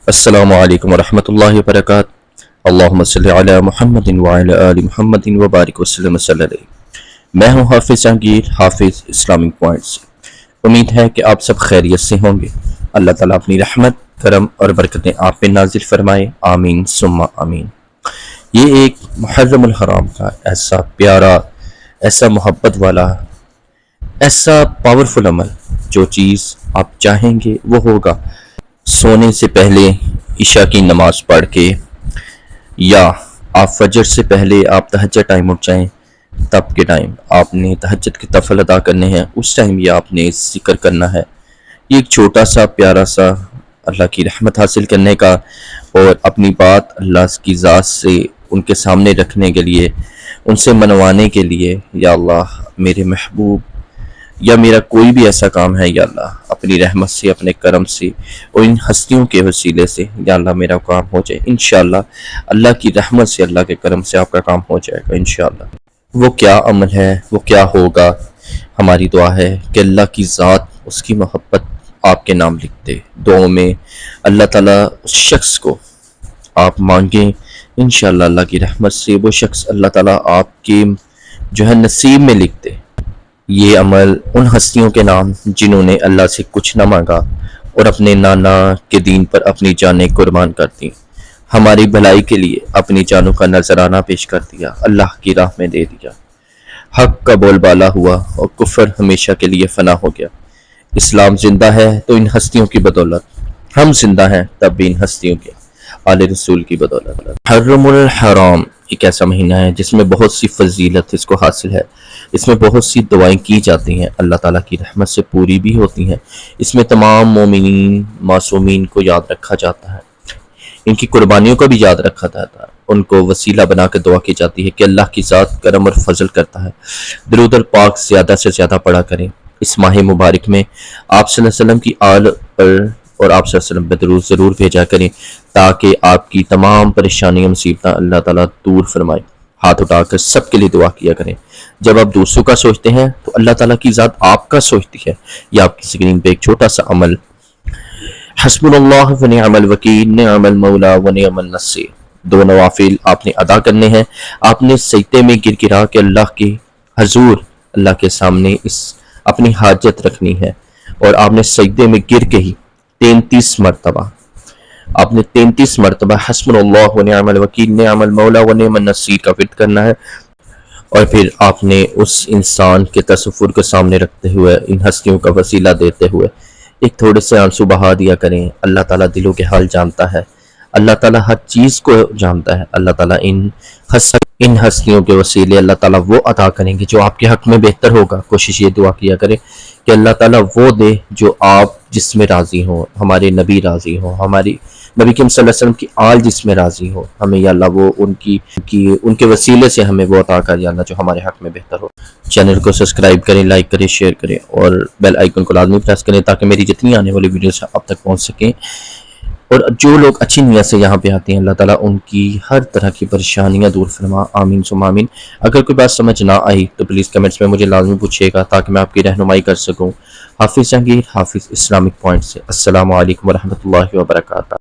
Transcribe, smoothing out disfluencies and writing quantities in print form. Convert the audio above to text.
السلام علیکم ورحمۃ اللہ وبرکاتہ۔ اللہم صلی علی محمد وعلی آل محمد وبارک وسلم صلی اللہ علیہ۔ میں ہوں حافظ جہانگیر، حافظ اسلامک پوائنٹ سے۔ امید ہے کہ آپ سب خیریت سے ہوں گے۔ اللہ تعالیٰ اپنی رحمت، کرم اور برکتیں آپ پہ نازل فرمائے، آمین ثم آمین۔ یہ ایک محرم الحرام کا ایسا پیارا، ایسا محبت والا، ایسا پاورفل عمل، جو چیز آپ چاہیں گے وہ ہوگا۔ سونے سے پہلے عشاء کی نماز پڑھ کے، یا آپ فجر سے پہلے آپ تہجد ٹائم اٹھ جائیں، تب کے ٹائم آپ نے تہجد کے نفل ادا کرنے ہیں، اس ٹائم یہ آپ نے ذکر کرنا ہے۔ یہ ایک چھوٹا سا پیارا سا اللہ کی رحمت حاصل کرنے کا اور اپنی بات اللہ کی ذات سے ان کے سامنے رکھنے کے لیے، ان سے منوانے کے لیے، یا اللہ میرے محبوب، یا میرا کوئی بھی ایسا کام ہے یا اللہ اپنی رحمت سے، اپنے کرم سے اور ان ہستیوں کے وسیلے سے یا اللہ میرا کام ہو جائے انشاءاللہ۔ اللہ کی رحمت سے، اللہ کے کرم سے آپ کا کام ہو جائے گا انشاءاللہ۔ وہ کیا عمل ہے، وہ کیا ہوگا؟ ہماری دعا ہے کہ اللہ کی ذات، اس کی محبت آپ کے نام لکھ دے۔ دعاؤں میں اللہ تعالیٰ اس شخص کو آپ مانگیں، انشاءاللہ اللہ کی رحمت سے وہ شخص اللہ تعالیٰ آپ کے جو ہے نصیب میں لکھ دے۔ یہ عمل ان ہستیوں کے نام جنہوں نے اللہ سے کچھ نہ مانگا اور اپنے نانا کے دین پر اپنی جانیں قربان کر دیں، ہماری بھلائی کے لیے اپنی جانوں کا نذرانہ پیش کر دیا، اللہ کی راہ میں دے دیا، حق کا بول بالا ہوا اور کفر ہمیشہ کے لیے فنا ہو گیا۔ اسلام زندہ ہے تو ان ہستیوں کی بدولت، ہم زندہ ہیں تب بھی ان ہستیوں کے آل رسول کی بدولت۔ محرم الحرام ایک ایسا مہینہ ہے جس میں بہت سی فضیلت اس کو حاصل ہے، اس میں بہت سی دعائیں کی جاتی ہیں، اللہ تعالیٰ کی رحمت سے پوری بھی ہوتی ہیں۔ اس میں تمام مومنین، معصومین کو یاد رکھا جاتا ہے، ان کی قربانیوں کو بھی یاد رکھا جاتا ہے، ان کو وسیلہ بنا کر دعا کی جاتی ہے کہ اللہ کی ذات کرم اور فضل کرتا ہے۔ درود اور پاک زیادہ سے زیادہ پڑھا کریں۔ اس ماہ مبارک میں آپ صلی اللہ علیہ وسلم کی آل پر اور آپ صلی اللہ علیہ وسلم پہ درود ضرور بھیجا کریں، تاکہ آپ کی تمام پریشانیاں، مصیبتیں اللہ تعالیٰ دور فرمائے۔ ہاتھ اٹھا کر سب کے لیے دعا کیا کریں۔ جب آپ دوسروں کا سوچتے ہیں تو اللہ تعالیٰ کی ذات آپ کا سوچتی ہے۔ یہ آپ کی سکرین پہ ایک چھوٹا سا عمل، حسبنا اللہ و نعم الوکیل، نعم المولا و نعم النصیر، دو نوافل آپ نے ادا کرنے ہیں۔ آپ نے سجدے میں گر گرا کے اللہ کے حضور، اللہ کے سامنے اس اپنی حاجت رکھنی ہے، اور آپ نے سجدے میں گر کے ہی 33 مرتبہ آپ نے 33 مرتبہ حسبنا اللہ و نعم الوکیل، نعم المولا و نعم النصیر کا ورد کرنا ہے، اور پھر آپ نے اس انسان کے تصور کو سامنے رکھتے ہوئے، ان ہستیوں کا وسیلہ دیتے ہوئے ایک تھوڑے سے آنسو بہا دیا کریں۔ اللہ تعالیٰ دلوں کے حال جانتا ہے، اللہ تعالیٰ ہر چیز کو جانتا ہے۔ اللہ تعالیٰ ان ہستیوں کے وسیلے اللہ تعالیٰ وہ عطا کریں گے جو آپ کے حق میں بہتر ہوگا۔ کوشش یہ دعا کیا کریں کہ اللہ تعالیٰ وہ دے جو آپ جس میں راضی ہوں، ہمارے نبی راضی ہوں، ہماری نبی کریم صلی اللہ علیہ وسلم کی آل جس میں راضی ہو، ہمیں یا اللہ وہ ان کے وسیلے سے ہمیں وہ عطا کر یا اللہ جو ہمارے حق میں بہتر ہو۔ چینل کو سبسکرائب کریں، لائک کریں، شیئر کریں اور بیل آئیکن کو لازمی پریس کریں تاکہ میری جتنی آنے والی ویڈیوز آپ تک پہنچ سکیں۔ اور جو لوگ اچھی نیت سے یہاں پہ آتے ہیں، اللہ تعالیٰ ان کی ہر طرح کی پریشانیاں دور فرما، آمین ثم آمین۔ اگر کوئی بات سمجھ نہ آئی تو پلیز کمنٹس میں مجھے لازمی پوچھیے گا تاکہ میں آپ کی رہنمائی کر سکوں۔ حافظ جہانگیر، حافظ اسلامک پوائنٹ سے۔ السلام علیکم ورحمۃ اللہ وبرکاتہ۔